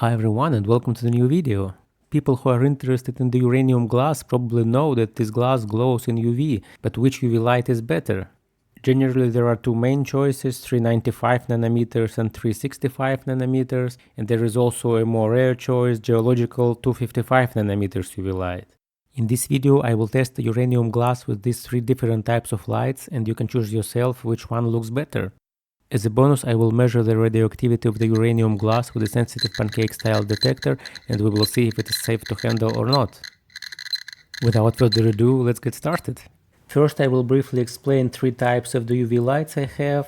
Hi everyone and welcome to the new video. People who are interested in the uranium glass probably know that this glass glows in UV, but which UV light is better? Generally there are two main choices, 395 nanometers and 365 nanometers, and there is also a more rare choice, geological 255 nanometers UV light. In this video I will test the uranium glass with these three different types of lights and you can choose yourself which one looks better. As a bonus, I will measure the radioactivity of the uranium glass with a sensitive pancake-style detector and we will see if it is safe to handle or not. Without further ado, let's get started. First, I will briefly explain three types of the UV lights I have.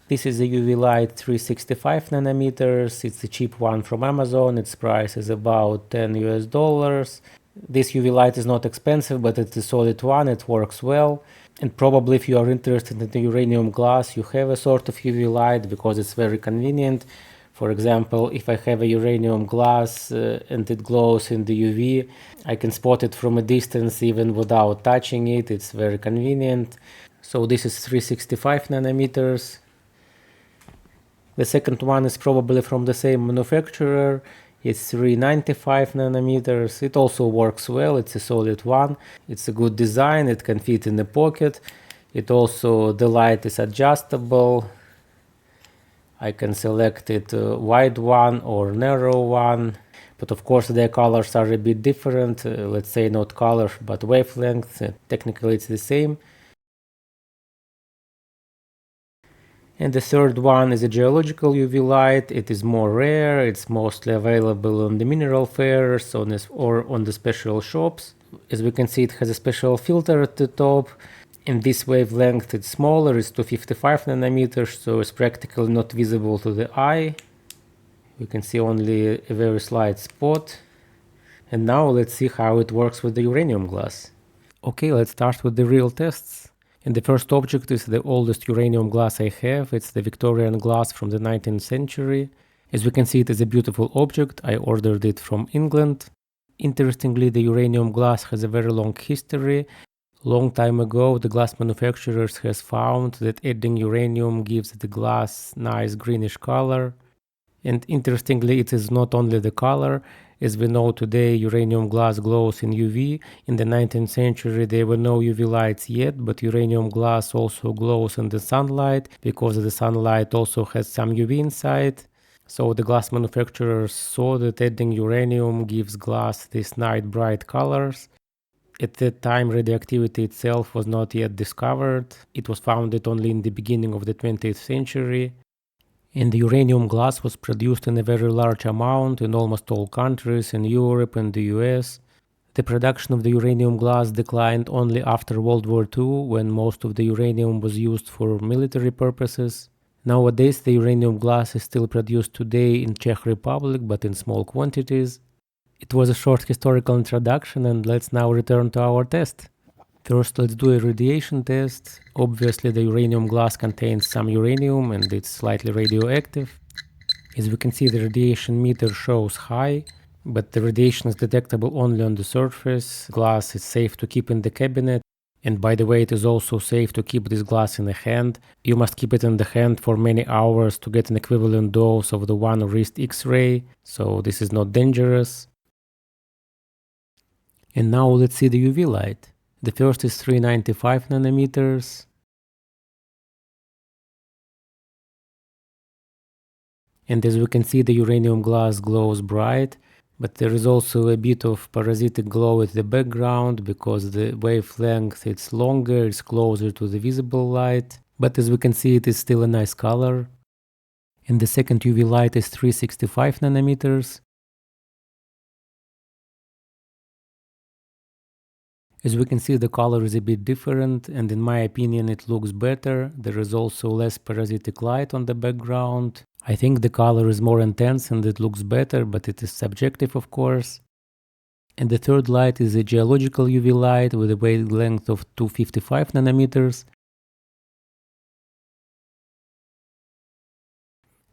This is the UV light 365 nanometers. It's a cheap one from Amazon. Its price is about $10 US. This UV light is not expensive, but it's a solid one. It works well. And probably if you are interested in the uranium glass, you have a sort of UV light because it's very convenient. For example, if I have a uranium glass and it glows in the UV, I can spot it from a distance even without touching it. It's very convenient. So this is 365 nanometers. The second one is probably from the same manufacturer. It's 395 nanometers. It also works well. It's a solid one. It's a good design. It can fit in the pocket. The light is adjustable. I can select it wide one or narrow one. But of course their colors are a bit different. Let's say not colors but wavelengths. Technically it's the same. And the third one is a geological UV light. It is more rare. It's mostly available on the mineral fairs or on the special shops. As we can see, it has a special filter at the top. And this wavelength is smaller. It's 255 nanometers, so it's practically not visible to the eye. We can see only a very slight spot. And now let's see how it works with the uranium glass. Okay, let's start with the real tests. And the first object is the oldest uranium glass I have. It's the Victorian glass from the 19th century. As we can see, it is a beautiful object. I ordered it from England. Interestingly, the uranium glass has a very long history. Long time ago, the glass manufacturers has found that adding uranium gives the glass nice greenish color. And interestingly, it is not only the color. As we know today, uranium glass glows in UV. In the 19th century, there were no UV lights yet, but uranium glass also glows in the sunlight, because the sunlight also has some UV inside. So the glass manufacturers saw that adding uranium gives glass these nice bright colors. At that time, radioactivity itself was not yet discovered. It was found only in the beginning of the 20th century. And the uranium glass was produced in a very large amount in almost all countries, in Europe and the US. The production of the uranium glass declined only after World War II, when most of the uranium was used for military purposes. Nowadays, the uranium glass is still produced today in Czech Republic, but in small quantities. It was a short historical introduction, and let's now return to our test. First, let's do a radiation test. Obviously, the uranium glass contains some uranium and it's slightly radioactive. As we can see, the radiation meter shows high, but the radiation is detectable only on the surface. Glass is safe to keep in the cabinet. And by the way, it is also safe to keep this glass in the hand. You must keep it in the hand for many hours to get an equivalent dose of the one wrist X-ray, so this is not dangerous. And now let's see the UV light. The first is 395 nanometers. And as we can see, the uranium glass glows bright, but there is also a bit of parasitic glow at the background because the wavelength is longer, it's closer to the visible light. But as we can see, it is still a nice color. And the second UV light is 365 nanometers. As we can see, the color is a bit different, and in my opinion it looks better. There is also less parasitic light on the background. I think the color is more intense and it looks better, but it is subjective, of course. And the third light is a geological UV light with a wavelength of 255 nanometers.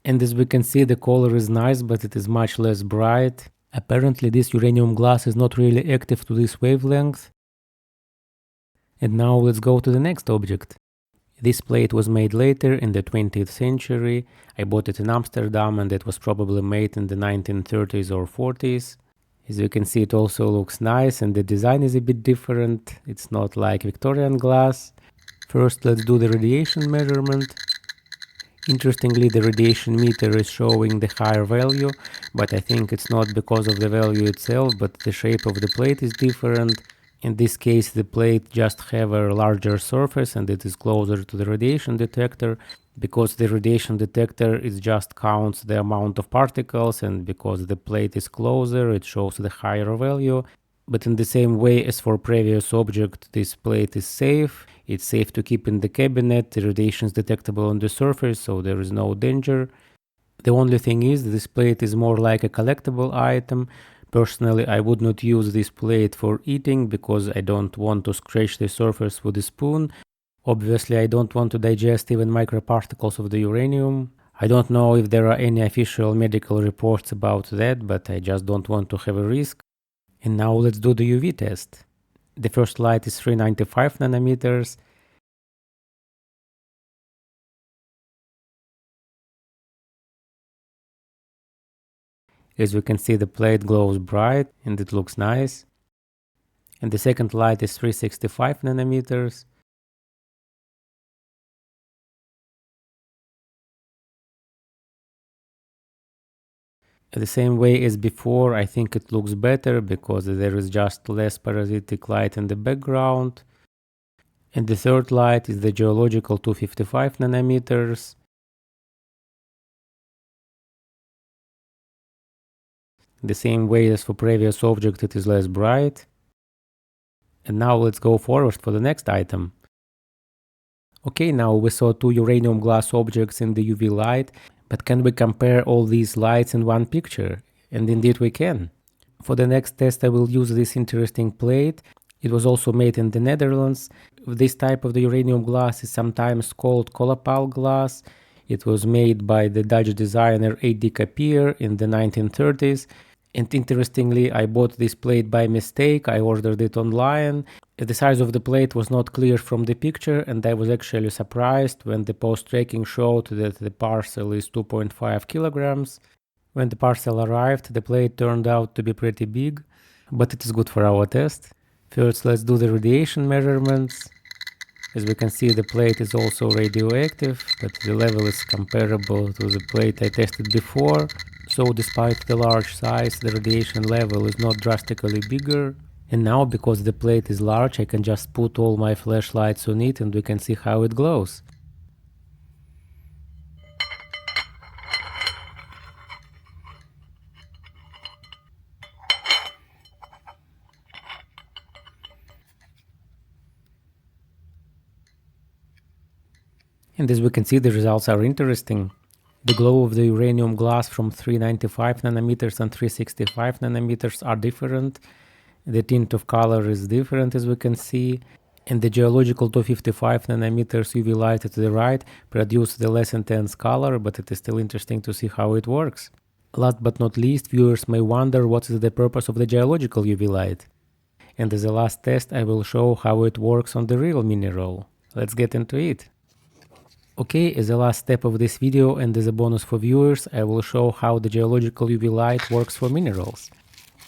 And as we can see, the color is nice, but it is much less bright. Apparently this uranium glass is not really active to this wavelength. And now let's go to the next object. This plate was made later in the 20th century. I bought it in Amsterdam and it was probably made in the 1930s or 40s. As you can see, it also looks nice and the design is a bit different. It's not like Victorian glass. First, let's do the radiation measurement. Interestingly, the radiation meter is showing the higher value, but I think it's not because of the value itself, but the shape of the plate is different. In this case, the plate just have a larger surface and it is closer to the radiation detector, because the radiation detector is just counts the amount of particles, and because the plate is closer, it shows the higher value. But in the same way as for previous object, this plate is safe. It's safe to keep in the cabinet, the radiation is detectable on the surface, so there is no danger. The only thing is, this plate is more like a collectible item. Personally, I would not use this plate for eating because I don't want to scratch the surface with a spoon. Obviously, I don't want to digest even microparticles of the uranium. I don't know if there are any official medical reports about that, but I just don't want to have a risk. And now let's do the UV test. The first light is 395 nanometers. As we can see, the plate glows bright and it looks nice. And the second light is 365 nanometers. The same way as before, I think it looks better because there is just less parasitic light in the background. And the third light is the geological 255 nanometers. The same way as for previous object, it is less bright. And now let's go forward for the next item. Okay, now we saw two uranium glass objects in the UV light, but can we compare all these lights in one picture? And indeed we can. For the next test I will use this interesting plate. It was also made in the Netherlands. This type of the uranium glass is sometimes called Colopal glass. It was made by the Dutch designer A.D. Kapier in the 1930s. And interestingly, I bought this plate by mistake. I ordered it online. The size of the plate was not clear from the picture, and I was actually surprised when the post-tracking showed that the parcel is 2.5 kilograms. When the parcel arrived, the plate turned out to be pretty big, but it is good for our test. First, let's do the radiation measurements. As we can see, the plate is also radioactive, but the level is comparable to the plate I tested before. So despite the large size, the radiation level is not drastically bigger. And now, because the plate is large, I can just put all my flashlights on it and we can see how it glows. And as we can see, the results are interesting. The glow of the uranium glass from 395 nanometers and 365 nanometers are different. The tint of color is different, as we can see. And the geological 255 nanometers UV light at the right produce the less intense color, but it is still interesting to see how it works. Last but not least, viewers may wonder what is the purpose of the geological UV light. And as a last test, I will show how it works on the real mineral. Let's get into it. Okay, as a last step of this video and as a bonus for viewers, I will show how the geological UV light works for minerals.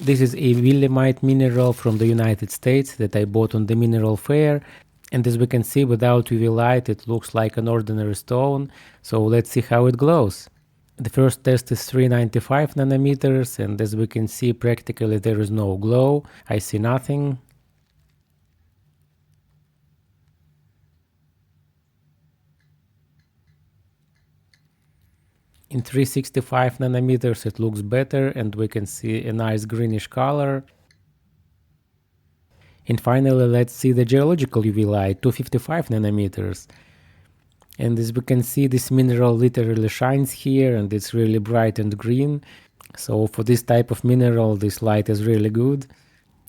This is a Willemite mineral from the United States that I bought on the mineral fair, and as we can see, without UV light it looks like an ordinary stone, so let's see how it glows. The first test is 395 nanometers, and as we can see, practically there is no glow. I see nothing. In 365 nanometers it looks better and we can see a nice greenish color. And finally, let's see the geological UV light, 255 nanometers. And as we can see, this mineral literally shines here and it's really bright and green. So for this type of mineral, this light is really good.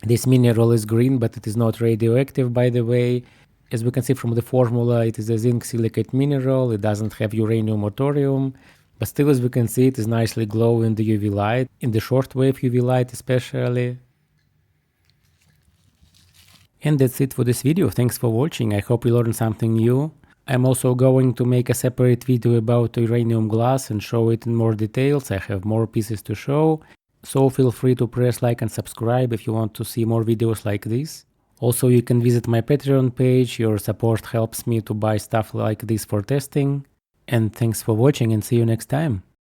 This mineral is green, but it is not radioactive, by the way. As we can see from the formula, it is a zinc silicate mineral. It doesn't have uranium or thorium. But still, as we can see, it is nicely glowing in the UV light, in the shortwave UV light especially. And that's it for this video. Thanks for watching. I hope you learned something new. I'm also going to make a separate video about uranium glass and show it in more details. I have more pieces to show, so feel free to press like and subscribe if you want to see more videos like this. Also, you can visit my Patreon page, your support helps me to buy stuff like this for testing. And thanks for watching and see you next time.